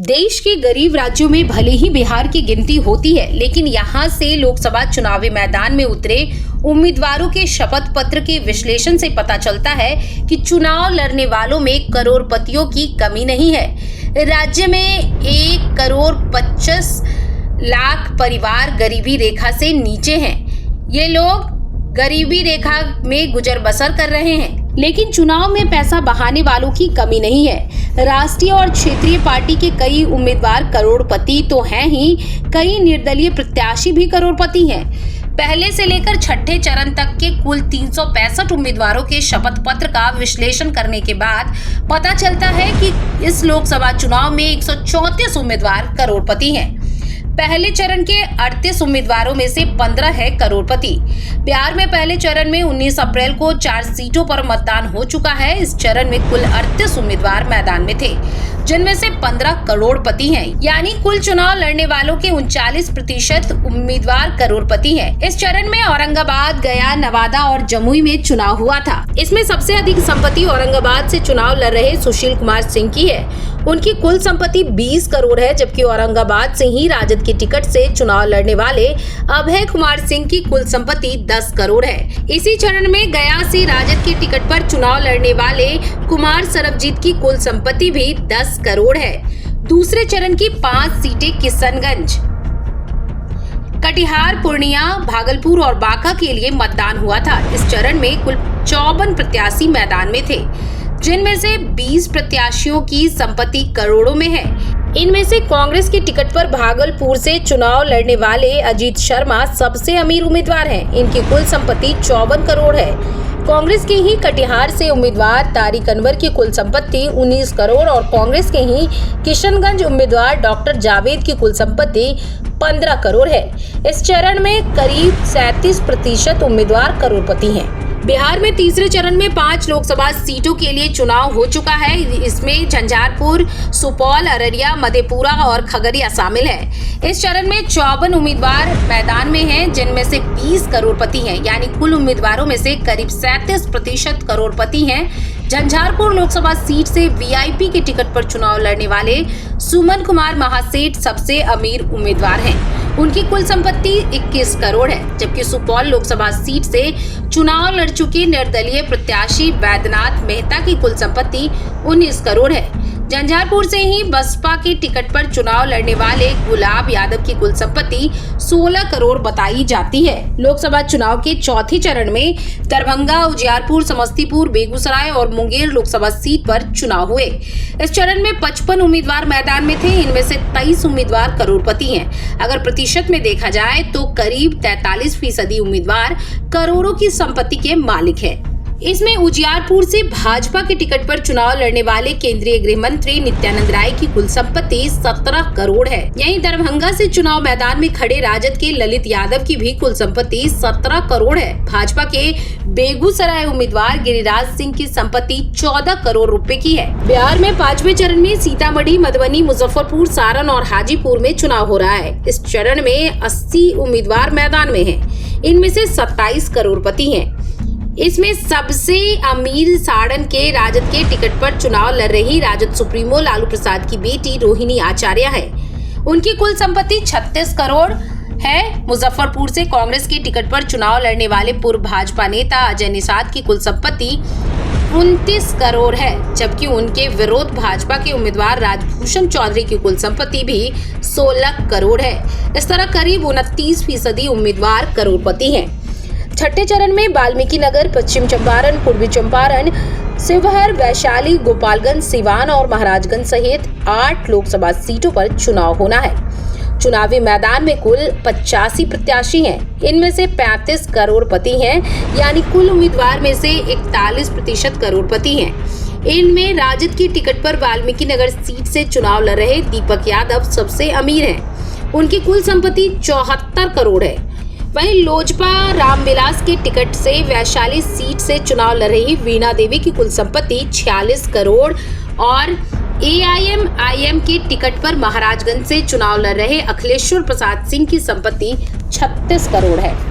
देश के गरीब राज्यों में भले ही बिहार की गिनती होती है, लेकिन यहाँ से लोकसभा चुनावी मैदान में उतरे उम्मीदवारों के शपथ पत्र के विश्लेषण से पता चलता है कि चुनाव लड़ने वालों में करोड़पतियों की कमी नहीं है। राज्य में 1,25,00,000 परिवार गरीबी रेखा से नीचे हैं। ये लोग गरीबी रेखा में गुजर बसर कर रहे हैं, लेकिन चुनाव में पैसा बहाने वालों की कमी नहीं है। राष्ट्रीय और क्षेत्रीय पार्टी के कई उम्मीदवार करोड़पति तो हैं ही, कई निर्दलीय प्रत्याशी भी करोड़पति हैं। पहले से लेकर छठे चरण तक के कुल 365 उम्मीदवारों के शपथ पत्र का विश्लेषण करने के बाद पता चलता है कि इस लोकसभा चुनाव में 134 उम्मीदवार करोड़पति हैं। पहले चरण के 38 उम्मीदवारों में से 15 है करोड़पति। बिहार में पहले चरण में 19 अप्रैल को 4 सीटों पर मतदान हो चुका है। इस चरण में कुल 38 उम्मीदवार मैदान में थे, जिनमें से 15 करोड़पति हैं, यानी कुल चुनाव लड़ने वालों के 39% उम्मीदवार करोड़पति हैं। इस चरण में औरंगाबाद, गया, नवादा और जमुई में चुनाव हुआ था। इसमें सबसे अधिक संपत्ति औरंगाबाद से चुनाव लड़ रहे सुशील कुमार सिंह की है। उनकी कुल संपत्ति 20 करोड़ है, जबकि औरंगाबाद से ही राजद की टिकट से चुनाव लड़ने वाले अभय कुमार सिंह की कुल संपत्ति 10 करोड़ है। इसी चरण में गया से राजद की टिकट पर चुनाव लड़ने वाले कुमार सरबजीत की कुल संपत्ति भी 10 करोड़ है। दूसरे चरण की 5 सीटें किशनगंज, कटिहार, पूर्णिया, भागलपुर और बांका के लिए मतदान हुआ था। इस चरण में कुल 54 प्रत्याशी मैदान में थे, जिनमें से 20 प्रत्याशियों की संपत्ति करोड़ों में है। इनमें से कांग्रेस की टिकट पर भागलपुर से चुनाव लड़ने वाले अजीत शर्मा सबसे अमीर उम्मीदवार हैं। इनकी कुल संपत्ति 54 करोड़ है। कांग्रेस के ही कटिहार से उम्मीदवार तारिक अनवर की कुल संपत्ति 19 करोड़ और कांग्रेस के ही किशनगंज उम्मीदवार डॉक्टर जावेद की कुल संपत्ति 15 करोड़ है। इस चरण में करीब 37% उम्मीदवार करोड़पति हैं। बिहार में तीसरे चरण में 5 लोकसभा सीटों के लिए चुनाव हो चुका है। इसमें झंझारपुर, सुपौल, अररिया, मधेपुरा और खगड़िया शामिल है। इस चरण में 54 उम्मीदवार मैदान में हैं, जिनमें से 20 करोड़पति हैं, यानी कुल उम्मीदवारों में से करीब 37% करोड़पति हैं। झंझारपुर लोकसभा सीट से वीआईपी की टिकट पर चुनाव लड़ने वाले सुमन कुमार महासेठ सबसे अमीर उम्मीदवार हैं। उनकी कुल संपत्ति 21 करोड़ है, जबकि सुपौल लोकसभा सीट से चुनाव लड़ चुके निर्दलीय प्रत्याशी वैद्यनाथ मेहता की कुल संपत्ति 19 करोड़ है। झंझारपुर से ही बसपा की टिकट पर चुनाव लड़ने वाले गुलाब यादव की कुल संपत्ति 16 करोड़ बताई जाती है। लोकसभा चुनाव के चौथे चरण में दरभंगा, उजियारपुर, समस्तीपुर, बेगूसराय और मुंगेर लोकसभा सीट पर चुनाव हुए। इस चरण में 55 उम्मीदवार मैदान में थे। इनमें से 23 उम्मीदवार करोड़पति हैं। अगर प्रतिशत में देखा जाए तो करीब 43% उम्मीदवार करोड़ों की संपत्ति के मालिक हैं। इसमें उजियारपुर से भाजपा की टिकट पर चुनाव लड़ने वाले केंद्रीय गृह मंत्री नित्यानंद राय की कुल संपत्ति 17 करोड़ है। यहीं दरभंगा से चुनाव मैदान में खड़े राजद के ललित यादव की भी कुल संपत्ति 17 करोड़ है। भाजपा के बेगूसराय उम्मीदवार गिरिराज सिंह की संपत्ति 14 करोड़ रुपए की है। बिहार में 5वें चरण में सीतामढ़ी, मधुबनी, मुजफ्फरपुर, सारण और हाजीपुर में चुनाव हो रहा है। इस चरण में 80 उम्मीदवार मैदान में हैं। इनमें से 27 करोड़पति हैं। इसमें सबसे अमीर सारण के राजद के टिकट पर चुनाव लड़ रही राजद सुप्रीमो लालू प्रसाद की बेटी रोहिणी आचार्य है। उनकी कुल संपत्ति 36 करोड़ है। मुजफ्फरपुर से कांग्रेस की टिकट पर चुनाव लड़ने वाले पूर्व भाजपा नेता अजय निषाद की कुल संपत्ति 29 करोड़ है, जबकि उनके विरोध भाजपा के उम्मीदवार राजभूषण चौधरी की कुल संपत्ति भी 16 करोड़ है। इस तरह करीब 29% उम्मीदवार करोड़पति हैं। छठे चरण में वाल्मीकि नगर, पश्चिम चंपारण, पूर्वी चंपारण, शिवहर, वैशाली, गोपालगंज, सिवान और महाराजगंज सहित 8 लोकसभा सीटों पर चुनाव होना है। चुनावी मैदान में कुल 85 प्रत्याशी हैं। इनमें से 35 करोड़पति हैं, यानी कुल उम्मीदवार में से 41% करोड़पति हैं। इनमें राजद की टिकट पर वाल्मीकि नगर सीट से चुनाव लड़ रहे दीपक यादव सबसे अमीर हैं। उनकी कुल संपत्ति 74 करोड़ है। वहीं लोजपा रामविलास की टिकट से वैशाली सीट से चुनाव लड़ रही वीणा देवी की कुल संपत्ति 46 करोड़ और AIMIM की टिकट पर महाराजगंज से चुनाव लड़ रहे अखिलेश्वर प्रसाद सिंह की संपत्ति 36 करोड़ है।